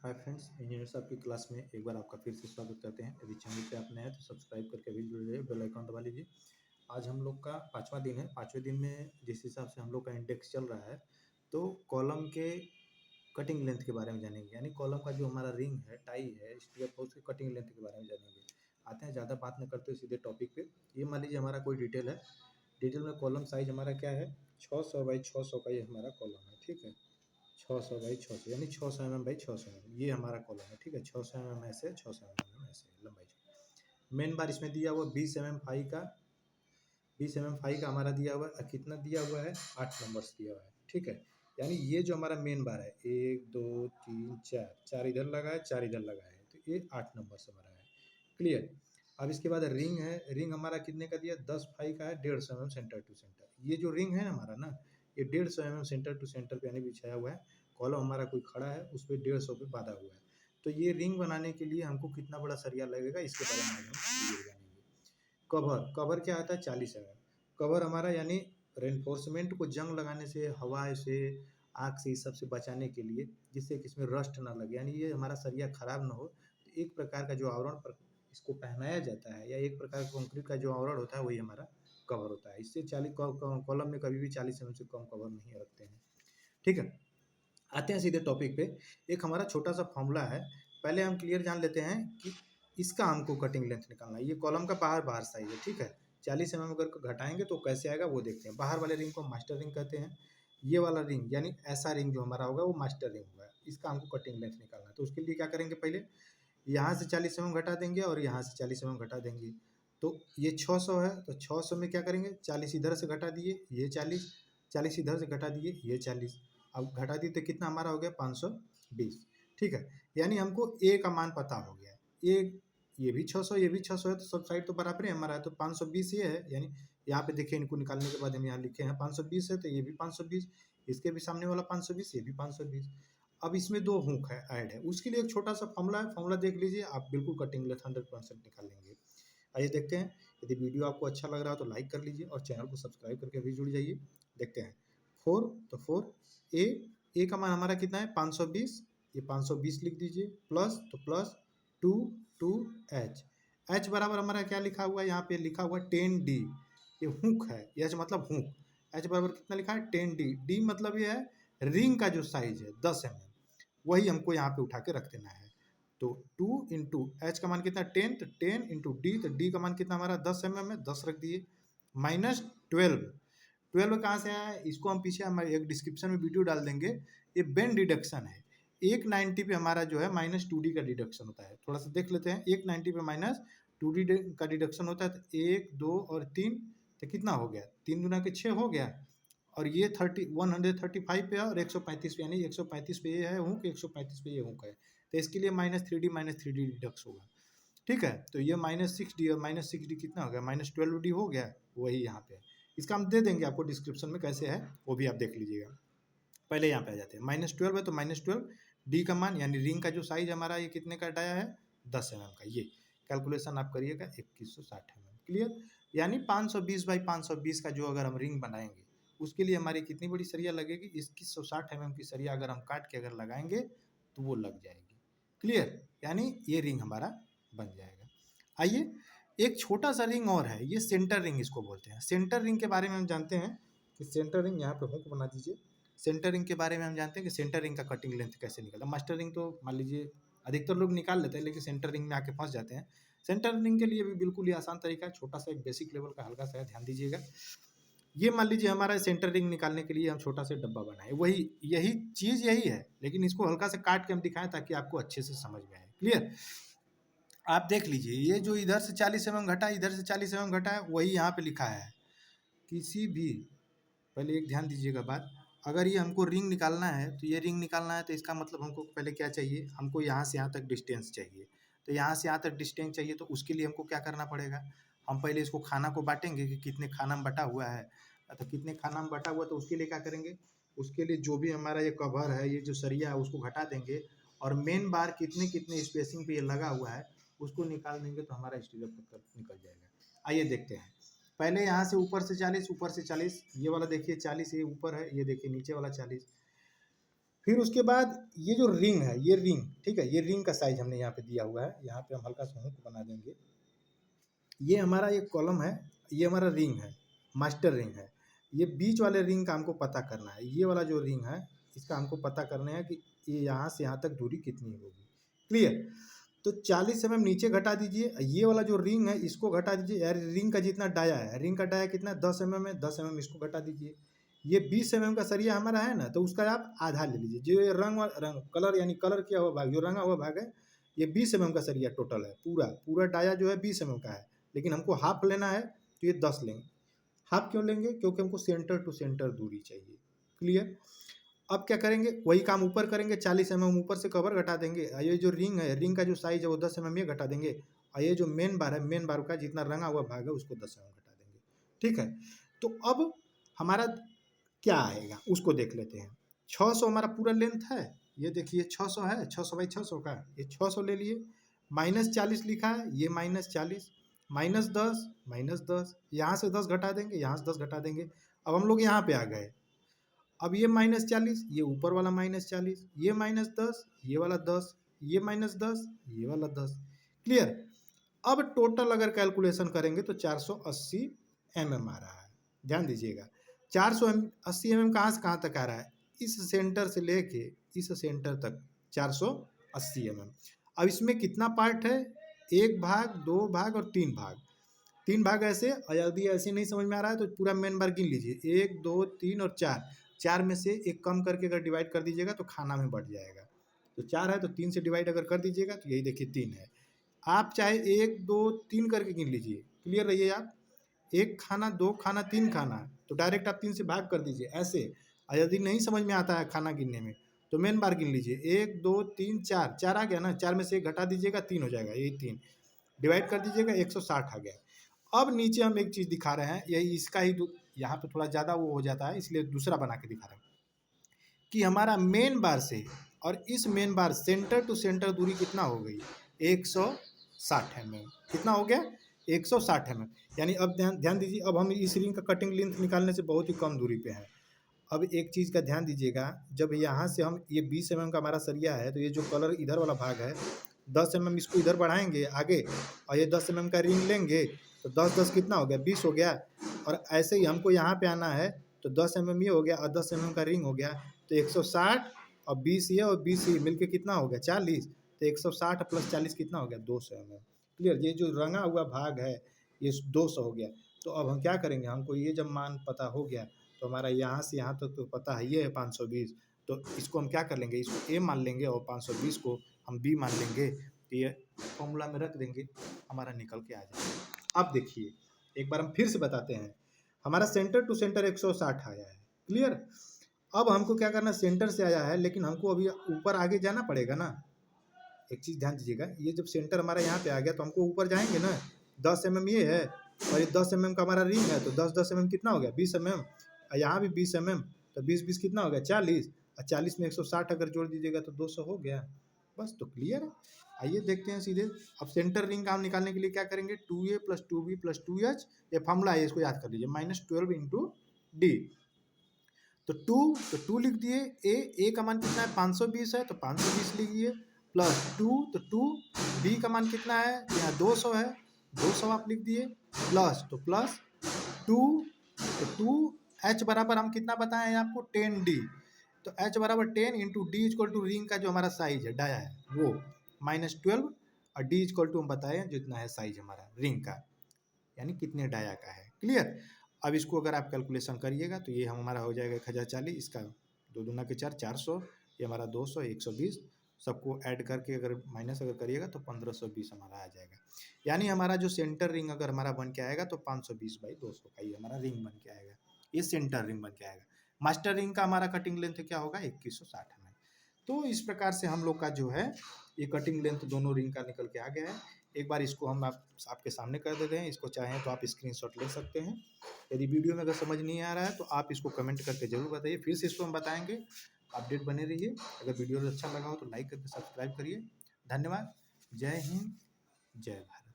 Hi friends, engineer साहब की class में एक बार आपका फिर से स्वागत करते हैं। यदि चैनल पे आप नए हैं तो सब्सक्राइब करके अभी जुड़ जाइए, बेल आइकन दबा लीजिए। आज हम लोग का 5वां दिन है। 5वें दिन में जिस हिसाब से हम लोग का इंडेक्स चल रहा है, तो कॉलम के कटिंग लेंथ के बारे में जानेंगे। यानी कॉलम का जो हमारा रिंग है, टाई है, स्ट्रिप है, उसकी कटिंग लेंथ के बारे में जानेंगे। आते हैं, ज़्यादा बात न करते हुए सीधे टॉपिक पे। ये मान लीजिए हमारा कोई डिटेल है। डिटेल में कॉलम साइज़ हमारा क्या है, 600 बाई 600 का ये हमारा कॉलम है, ठीक है। 600 बाई 600 यानी 600 mm बाई 600 mm ये हमारा कॉलम है, ठीक है। 600 mm ऐसे, 600 mm ऐसे लंबाई। मेन बार इसमें दिया हुआ 20 mm फाई का, 20 mm फाई का हमारा दिया हुआ है। कितना दिया हुआ है, 8 नंबर्स दिया हुआ है, ठीक है। यानी ये जो हमारा मेन बार है, 1 2 3 4, 4 इधर लगा है, 4 इधर लगा है, तो ये 8 नंबर से हमारा है। क्लियर। अब इसके बाद रिंग है। रिंग हमारा कितने का दिया, 10 फाई का है, 150 mm सेंटर टू सेंटर। ये जो रिंग है हमारा ना, ये 150 mm सेंटर टू सेंटर पे यानी बिछाया हुआ है। कॉलम हमारा कोई खड़ा है, उस पर 150 पे बांधा हुआ है। तो ये रिंग बनाने के लिए हमको कितना बड़ा सरिया लगेगा, इसके बारे में आज हम वीडियो जानेंगे। कवर, कवर क्या आता है, 40 mm। कवर हमारा यानी रेनफोर्समेंट को जंग लगाने से, हवा से, आग से, इस सब से बचाने के लिए, जिससे कि इसमें रस्ट ना लगे, यानी ये हमारा सरिया खराब ना हो। तो एक प्रकार का जो आवरण पर इसको पहनाया जाता है, या एक प्रकार का कंक्रीट का जो आवरण होता है, वही हमारा कवर होता है। इससे 40 कॉलम में कभी भी 40 mm से कम कवर नहीं रखते हैं, ठीक है। आते हैं सीधे टॉपिक पे। एक हमारा छोटा सा फॉर्मूला है। पहले हम क्लियर जान लेते हैं कि इसका हमको कटिंग लेंथ निकालना है। ये कॉलम का बाहर साइज है, ठीक है। 40 mm अगर घटाएंगे तो कैसे आएगा वो देखते हैं। बाहर वाले रिंग को मास्टर रिंग कहते हैं। ये वाला रिंग यानी ऐसा रिंग जो हमारा होगा वो मास्टर रिंग होगा। इसका हमको कटिंग लेंथ निकालना है। तो उसके लिए क्या करेंगे, पहले यहाँ से 40 mm घटा देंगे और यहाँ से 40 mm घटा देंगे। तो ये 600 है, तो 600 में क्या करेंगे, 40 इधर से घटा दिए, ये 40, 40 इधर से घटा दिए, ये 40। अब घटा दिए तो कितना हमारा हो गया, 520, ठीक है। यानी हमको ए का मान पता हो गया। ये भी 600, ये भी 600 है, तो सब साइड तो बराबर है हमारा है, तो 520 ये है। यानी यहाँ पे देखिए, इनको निकालने के बाद हम यहाँ लिखे हैं 520 है, तो ये भी 520, इसके भी सामने वाला 520, ये भी 520। अब इसमें दो हुक है ऐड है, उसके लिए एक छोटा सा फॉर्मूला है। फॉर्मूला देख लीजिए, आप बिल्कुल कटिंग लेंथ 100% निकाल लेंगे। आइए देखते हैं। यदि वीडियो आपको अच्छा लग रहा हो तो लाइक कर लीजिए और चैनल को सब्सक्राइब करके भी जुड़ जाइए। देखते हैं। 4, तो 4 ए का मान हमारा कितना है, 520। ये 520 लिख दीजिए, प्लस तो प्लस 2 2 एच। एच बराबर हमारा क्या लिखा हुआ है, यहाँ पे लिखा हुआ 10D। ये हुक है, एच मतलब हुक। एच बराबर कितना लिखा है, 10D। डी मतलब ये है रिंग का जो साइज है 10 mm, वही हमको यहाँ पे उठा के रख देना है। तो 2 इंटू एच का मान कितना, 10, तो 10 इंटू डी, तो डी का मान कितना हमारा 10 mm है, 10 रख दिए, माइनस 12। 12 कहाँ से आया है, इसको हम पीछे हम एक डिस्क्रिप्शन में वीडियो डाल देंगे। ये बेन डिडक्शन है। 190 पे हमारा जो है -2D का डिडक्शन होता है। थोड़ा सा देख लेते हैं। 190 पे -2D का डिडक्शन होता है, तो 1 2 और 3, तो कितना हो गया, 3 दूना के 6 हो गया। और ये 135 पे है और 135 पे, यानी 135 पे ये है हुक, 135 पे ये हुक है। तो इसके लिए -3D डिडक्स होगा, ठीक है। तो ये -6D और -6D कितना हो गया, -12D हो गया, वही यहाँ पे। इसका हम दे देंगे आपको डिस्क्रिप्शन में, कैसे है वो भी आप देख लीजिएगा। पहले यहाँ पे आ जाते हैं। -12 है तो -12 डी का मान, यानी रिंग का जो साइज हमारा ये कितने का डाया है, 10 mm का। ये कैलकुलेशन आप करिएगा, 2160 mm। क्लियर। यानी 520 बाई 520 का जो अगर हम रिंग बनाएंगे, उसके लिए हमारी कितनी बड़ी सरिया लगेगी, 2160 mm की सरिया अगर हम काट के अगर लगाएंगे तो वो लग जाएगी। क्लियर। यानी ये रिंग हमारा बन जाएगा। आइए, एक छोटा सा रिंग और है, ये सेंटर रिंग इसको बोलते हैं। सेंटर रिंग के बारे में हम जानते हैं कि सेंटर रिंग, यहाँ पे हुक बना दीजिए। सेंटर रिंग के बारे में हम जानते हैं कि सेंटर रिंग का कटिंग लेंथ कैसे निकलता है। मास्टर रिंग तो मान लीजिए अधिकतर लोग निकाल लेते हैं, लेकिन सेंटर रिंग में आके फंस जाते हैं। सेंटर रिंग के लिए भी बिल्कुल ही आसान तरीका है, छोटा सा एक बेसिक लेवल का हल्का सा ध्यान दीजिएगा। ये मान लीजिए हमारा सेंटर रिंग निकालने के लिए हम छोटा सा डब्बा बनाए, वही यही चीज़ यही है, लेकिन इसको हल्का सा काट के हम दिखाएं ताकि आपको अच्छे से समझ में आए। क्लियर। आप देख लीजिए, ये जो इधर से 40 mm घटा, इधर से 40 mm घटा है, वही यहाँ पे लिखा है। किसी भी, पहले एक ध्यान दीजिएगा बात, अगर ये हमको रिंग निकालना है, तो ये रिंग निकालना है तो इसका मतलब हमको पहले क्या चाहिए, हमको यहाँ से यहाँ तक डिस्टेंस चाहिए। तो यहाँ से यहाँ तक डिस्टेंस चाहिए, तो उसके लिए हमको क्या करना पड़ेगा, हम पहले इसको खाना को बांटेंगे कि कितने खाना में बटा हुआ है। तो कितने खाना में बटा हुआ, तो उसके लिए क्या करेंगे, उसके लिए जो भी हमारा ये कवर है, ये जो सरिया है, उसको घटा देंगे, और मेन बार कितने कितने स्पेसिंग पे ये लगा हुआ है उसको निकाल देंगे, तो हमारा स्टीरियो पत्थर निकल जाएगा। आइए देखते हैं। पहले यहाँ से ऊपर से 40, ऊपर से 40, ये वाला देखिए 40 ये ऊपर है, ये देखिए नीचे वाला 40। फिर उसके बाद ये जो रिंग है, ये रिंग, ठीक है, ये रिंग का साइज हमने यहाँ पे दिया हुआ है। यहाँ पे हम हल्का सा हुक बना देंगे। ये हमारा एक कॉलम है, ये हमारा रिंग है, मास्टर रिंग है। ये बीच वाले रिंग का हमको पता करना है। ये वाला जो रिंग है इसका हमको पता करना है कि ये यहाँ से यहाँ तक दूरी कितनी होगी। क्लियर? तो 40 mm नीचे घटा दीजिए। ये वाला जो रिंग है इसको घटा दीजिए। यार रिंग का जितना डाया है, रिंग का डाया कितना 10 mm है, 10 mm इसको घटा दीजिए। ये 20 mm का सरिया हमारा है ना, तो उसका आप आधा ले लीजिए। जो ये रंग कलर यानी कलर किया हुआ भाग, जो रंगा हुआ भाग है, ये 20 mm का सरिया टोटल है। पूरा पूरा डाया जो है 20 mm का है, लेकिन हमको हाफ लेना है तो ये 10 लेंगे। हाफ क्यों लेंगे? क्योंकि हमको सेंटर टू सेंटर दूरी चाहिए। क्लियर? अब क्या करेंगे, वही काम ऊपर करेंगे। 40 mm ऊपर से कवर घटा देंगे। ये जो रिंग है, रिंग का जो साइज है वो 10 mm ये घटा देंगे। और ये जो मेन बार है, मेन बार का जितना रंगा हुआ भाग है उसको 10 mm घटा देंगे। ठीक है, तो अब हमारा क्या आएगा उसको देख लेते हैं। 600 हमारा पूरा लेंथ है। ये देखिए 600 है, 600 बाई 600 का, ये 600 ले लिए। -40 लिखा है, ये -40, -10, -10, यहाँ से 10 घटा देंगे, यहाँ से 10 घटा देंगे। अब हम लोग यहाँ पे आ गए। अब ये -40, ये ऊपर वाला -40, ये -10, ये वाला 10, ये -10, ये वाला 10। क्लियर? अब टोटल अगर कैलकुलेशन करेंगे तो 480 mm आ रहा है। ध्यान दीजिएगा, 480 mm कहाँ से कहाँ तक आ रहा है? इस सेंटर से लेके इस सेंटर तक 480 mm। अब इसमें कितना पार्ट है? 1 भाग, 2 भाग और 3 भाग। 3 भाग ऐसे, और यदि ऐसे नहीं समझ में आ रहा है तो पूरा मेन बार गिन लीजिए। 1, 2, 3 और 4। 4 में से एक कम करके अगर डिवाइड कर दीजिएगा तो खाना में बढ़ जाएगा। तो 4 है तो 3 से डिवाइड अगर कर दीजिएगा तो यही देखिए 3 है। आप चाहे 1, 2, 3 करके गिन लीजिए। क्लियर रहिए आप? 1 खाना, 2 खाना, 3 खाना, तो डायरेक्ट आप 3 से भाग कर दीजिए ऐसे। और यदि नहीं समझ में आता है खाना गिनने में तो मेन बार गिन लीजिए। 1, 2, 3, 4। 4 आ गया ना, 4 में से 1 घटा दीजिएगा, 3 हो जाएगा। यही 3 डिवाइड कर दीजिएगा, 160 आ गया। अब नीचे हम एक चीज़ दिखा रहे हैं, यही इसका ही यहाँ पे थोड़ा ज़्यादा वो हो जाता है, इसलिए दूसरा बना के दिखा रहे हैं कि हमारा मेन बार से और इस main bar centre to centre दूरी कितना हो गई? 160 mm। कितना हो गया? 160 mm। यानी अब ध्यान दीजिए, अब हम इस रिंग का कटिंग लेंथ निकालने से बहुत ही कम दूरी पे है। अब एक चीज़ का ध्यान दीजिएगा, जब यहाँ से हम ये 20 mm का हमारा सरिया है, तो ये जो कलर इधर वाला भाग है 10 mm इसको इधर बढ़ाएंगे आगे, और ये 10 mm का रिंग लेंगे तो 10-10 कितना हो गया? 20 हो गया। और ऐसे ही हमको यहाँ पे आना है तो 10 mm ये हो गया और 10 mm का रिंग हो गया, तो 160 और 20 ये और 20 ये मिलके कितना हो गया? 40। तो 160 प्लस 40 कितना हो गया? 200 mm। क्लियर? ये जो रंगा हुआ भाग है ये 200 हो गया। तो अब हम क्या करेंगे, हमको ये जब मान पता हो गया तो हमारा यहाँ से यहाँ तक तो पता है ये है 520, तो इसको हम क्या कर लेंगे, इसको ए मान लेंगे और 520 को हम बी मान लेंगे। तो ये फॉर्मूला में रख देंगे, हमारा निकल के आ जाएगा। अब देखिए एक बार हम फिर से बताते हैं, हमारा सेंटर टू सेंटर 160 आया है। क्लियर? अब हमको क्या करना, सेंटर से आया है लेकिन हमको अभी ऊपर आगे जाना पड़ेगा ना। एक चीज़ ध्यान दीजिएगा, ये जब सेंटर हमारा यहाँ पे आ गया तो हमको ऊपर जाएंगे ना। 10 mm ये है और ये 10 mm का हमारा रिंग है, तो 10-10 mm कितना हो गया? 20 mm। और यहाँ भी 20 mm, तो 20-20 कितना हो गया? 40। और 40 में 160 अगर जोड़ दीजिएगा तो 200 हो गया। बस, तो क्लियर है। आइए देखते हैं सीधे। अब सेंटर रिंग का हम निकालने के लिए क्या करेंगे? 2a + 2b + 2h, ये फॉर्मूला है, इसको याद कर लीजिए। -12 × d। तो 2 लिख दिए। ए का मान कितना है? 520 है, तो 520 लिखिए। +2, तो 2। बी का मान कितना है? यहाँ 200 है, 200 आप लिख दिए। प्लस 2, तो 2h बराबर हम कितना बताएं आपको? 10d। तो h बराबर 10 × d = रिंग का जो हमारा साइज है, डाया है, वो -12, और d = हम बताएं जितना है साइज हमारा रिंग का, यानी कितने डाया का है। क्लियर? अब इसको अगर आप कैलकुलेशन करिएगा तो ये हमारा हो जाएगा 1040, इसका 2 दूना के 4, 400, ये हमारा 200, 120, सबको ऐड करके अगर माइनस अगर करिएगा तो 1520 हमारा आ जाएगा। यानी हमारा जो सेंटर रिंग अगर हमारा बन के आएगा तो 520/200 का ये हमारा रिंग बन के आएगा। ये सेंटर रिंग बन के आएगा। मास्टर रिंग का हमारा कटिंग लेंथ क्या होगा? 2160 में। तो इस प्रकार से हम लोग का जो है ये कटिंग लेंथ दोनों रिंग का निकल के आ गया है। एक बार इसको हम आपके सामने कर देते हैं। इसको चाहें तो आप स्क्रीनशॉट ले सकते हैं। यदि वीडियो में अगर समझ नहीं आ रहा है तो आप इसको कमेंट करके ज़रूर बताइए। फिर से इसको हम बताएंगे। अपडेट बने रहिए। अगर वीडियो अच्छा लगा हो तो लाइक करके सब्सक्राइब करिए। धन्यवाद। जय हिंद, जय भारत।